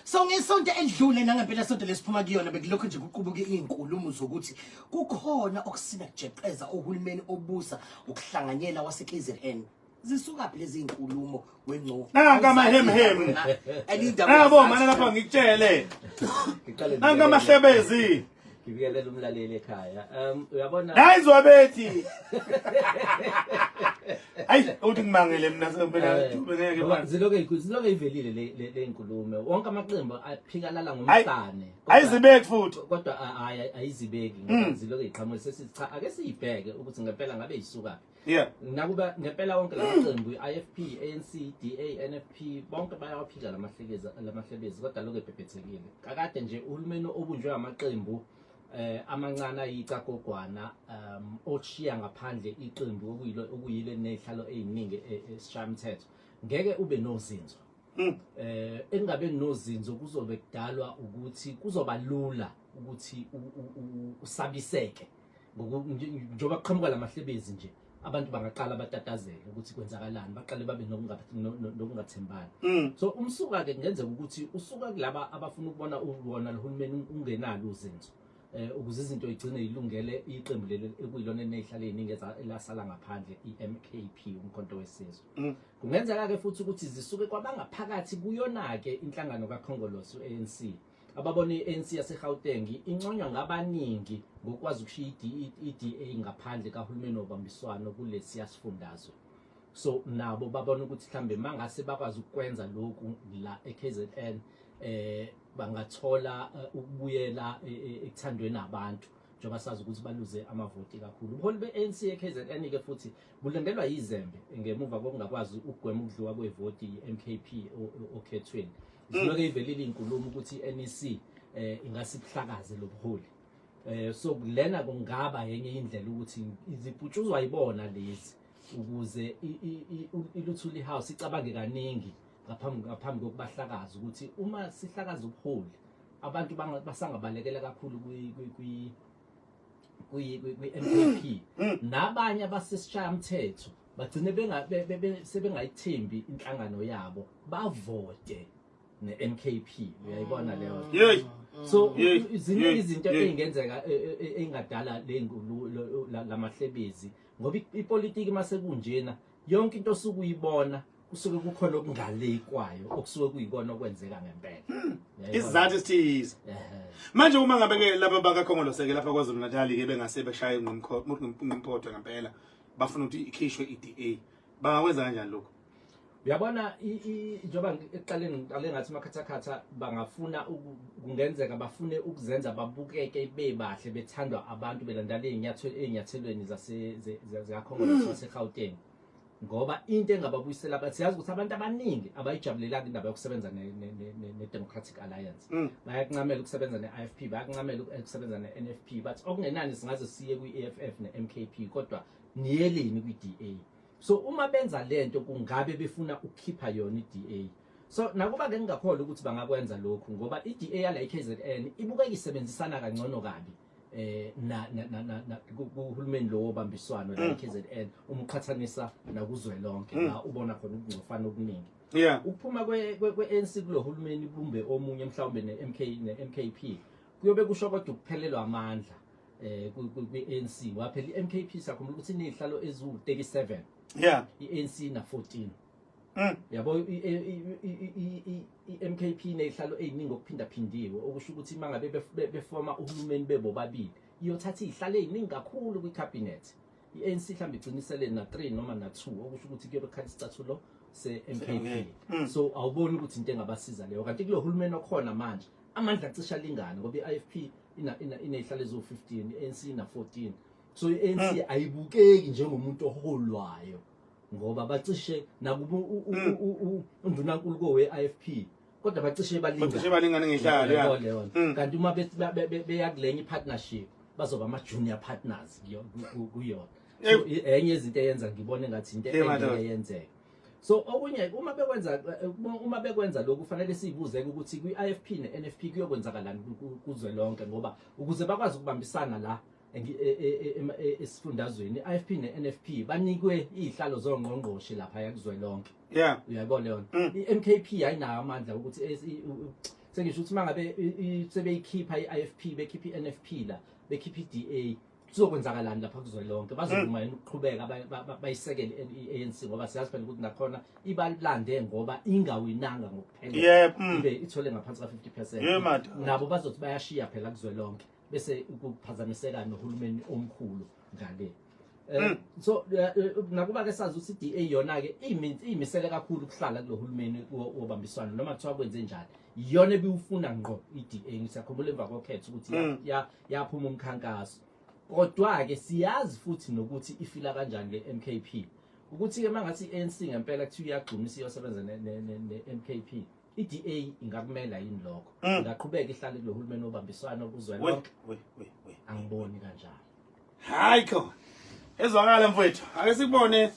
So ngesonto edlule nangempela sonto lesiphuma kuyona bekulokho nje kuqubuke izinkulumo zokuthi kukhona okusina kujeqeza ohulumeni obusa ukuhlanganyela wase KZN. Zisuka phi lezi izinkulumo wengco? Nanga mahemhem. Yabo mana lapha ngikutshele. Nanga amahlebezi. Ngibikelela umlaleli ekhaya. Uyabona Hayizwa bethi. Hayi uthi ngimangele mina sempela ngeke manje. Ziloke ivelile le inkulumo. Wonke amaqembu aphikalala ngomhlane. Ayizibeki futhi. Kodwa ayizibeki ziloke iqhamuke sesithi cha ake siyibheke ukuthi ngempela ngabe yisuka. Yeah. Nakuba ngempela wonke lamaqembu iFP, ANC, DA, NFP bonke bayawaphika lamahlebezi kodwa lokho ebhebhethekile. Kakade nje uhulumeni obunjwe amaqembu amancane ayicakogwana oshiya ngaphandle iqembu okuyile nehlalo eziningi esishamthetho ngeke ube nozinzo engabe nozinzo kuzobe kudalwa ukuthi kuzoba lula ukuthi usabiseke njengoba kuqhamuka lamahlebezi nje abantu bangaqala batatazele ukuthi kwenzakalani baqale babe nokungathembani so umsuka ke kungenzeka ukuthi usuka kulaba abafuna ukubona ubonalohulumeni ungenalo uzinzo ukuze izinto igcine ilungele iqembu leli ekuyilona nezihlala eziningi elasala ngaphandle iMKP umkhonto wesizwe kungenzeka ke futhi ukuthi zisuke kwabangaphakathi kuyona ke inhlangano kaKhongolose ANC ababona iANC yaseGauteng inconywa ngabaningi ngokwazi ukushiya iDA ngaphandle kahulumeni obambiswano kulesi yasifundazwe so nabo babona ukuthi mhlambe mangase bakwazi ukwenza lokhu la eKZN bangathola ukubuyela ekuthandweni abantu njengoba sazi ukuthi baluze amavoti kakhulu ubuholi beANC eKZN ke futhi bulengelwa yizembe ngemuva kokungakwazi ukugwema ukudliwa kwevoti iMKP okhethweni ziloke ivelile inkulumo ukuthi iNEC ingasihlakaze lobuholi so kulena kungaba yenye indlela ukuthi iziputshuzwa yibona lezi ukuze iLuthuli House icabange kaningi ngaphambi kokubahlakaza ukuthi uma sihlakaza ubuholi abantu basangabalekela kakhulu kwi-MKP nabanye abasesishayamthetho bagcine sebengayithembi inhlangano yabo bavote neMKP uyayibona leyo so iziningi izinto ezingenzeka engadala lamahlebezi ngoba ipolitiki mase kunjena yonke into osukuyibona kusuke kukhona okungalekwayo okusuke kuyikona okwenzeka ngempela isizathu sithize manje uma ngabe ke laba bakaKhongolose ke lapha kwaZulu Natal ke bengase beshaya ngempotho ngempela bafuna ukuthi ikhishwe iDA bangakwenza kanjani lokho uyabona njoba eqaleni ngiqale ngathi makhathakhatha bangafuna kungenzeka bafune ukuzenza babukeke bebahle bethandwa abantu belandala ezinyathelweni zaseKhongolose waseGauteng ngoba into engababuyisela abathi yazi ukuthi abantu abaningi abayijabulelanga indaba yokusebenza neDemocratic Alliance bayakuncamela ukusebenza neIFP bayakuncamela ukusebenza neNFP but okungenani singaze siye kwiAFF neMKP kodwa niyelini kwiDA so uma benza lento kungabe befuna ukukhipha yona iDA so nakuba ke ngingakholwa ukuthi bangakwenza lokhu ngoba iDA yala eKZN ibukeka isebenzisana kangcono kabi kuhulumeni lo obambiswano la eKZN umqhathanisa nakuzwelonke la ubona khona ukungcofana okuningi ukuphuma kweANC kulo hulumeni bumbe omunye mhlawumbe neMKP kuyobe kusho kodwa ukuphelelwa amandla kweANC waphela iMKP sakhumbula ukuthi inezihlalo eziwu37 iANC na 14 yabo iMKP nezihlalo eziningi okuphinda phindiwe okusho ukuthi mangabe beforma uhulumeni bebo babili iyothatha izihlalo eziningi kakhulu kwicabinet iANC mhlawumbe igcinisele na 3 noma na 2 okusho ukuthi kuyobe kukhala isicathulo seMKP so awuboni ukuthi into engabasiza leyo kanti kulo hulumeni okhona manje amandla acisha lingana ngoba iIFP inezihlalo eziwu15 iANC na 14 so iANC ayibukeki njengomuntu oholwayo ngoba bacishe nakuba undunankulu koweIFP kodwa bacishe balingana ngehlalo kanti uma beya kulenye ipartnership bazoba ama junior partners kuyona so enye izinto eyenza ngibone ngathi into eyenzeka so okunye uma bekwenza lokhu kufanele sibuze ukuthi kwiIFP neNFP kuyokwenzakalani kuzwelonke ngoba ukuze bakwazi ukubambisana la esifundazweni iIFP neNFP banikwe izihlalo zongqongqoshe lapha yakuzwelonke uyayibona leyo iMKP ayinayo amandla ukuthi sengisho ukuthi mangabe sebeyikhipha iIFP bekhipha iNFP la bekhipha iDA kuzokwenzakalani lapha kuzwelonke bazovuma yini ukuqhubeka bayisekele iANC ngoba siyazi phela ukuthi nakhona ibalande ngoba ingawinanga ngokuphela ibe ithole ngaphansi ka50% nabo bazothi bayashiya phela kuzwelonke bese ukuphazamiseka nohulumeni omkhulu ngale so nakuba ke sazi ukuthi iDA yona ke imisele kakhulu ukuhlala kulohulumeni wobambiswana noma kuthiwa kwenze njalo iyona ebiwufuna ngqo iDA ngisakhumbula emva kokhetho ukuthi yaphuma umkhankaso kodwa ke siyazi futhi nokuthi ifila kanjani leMKP ukuthi ke mangathi iANC ngempela kuthi iyagxumisa iyosebenza neMKP iDA ingakumela yini lokho ingaqhubeka ihlale kulohulumeni wobambiswana okuzwelonke angiboni kanjalo hayi khona ezwakala mfowethu ake sikubone